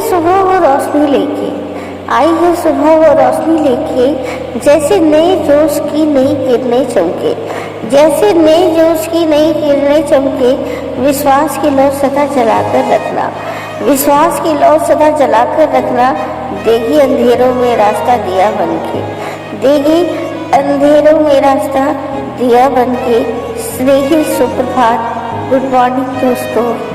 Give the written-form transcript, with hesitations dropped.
सुबह वो रोशनी लेके, आई है सुबह वो रोशनी लेके, जैसे नए जोश की नई किरणें चमके, जैसे नए जोश की नई किरणें चमके। विश्वास की लौ सदा जलाकर रखना, विश्वास की लौ सदा जलाकर रखना। देगी अंधेरों में रास्ता दिया बनके, देगी अंधेरों में रास्ता दिया बनके। स्नेही सुप्रभात, गुड मॉर्निंग दोस्तों।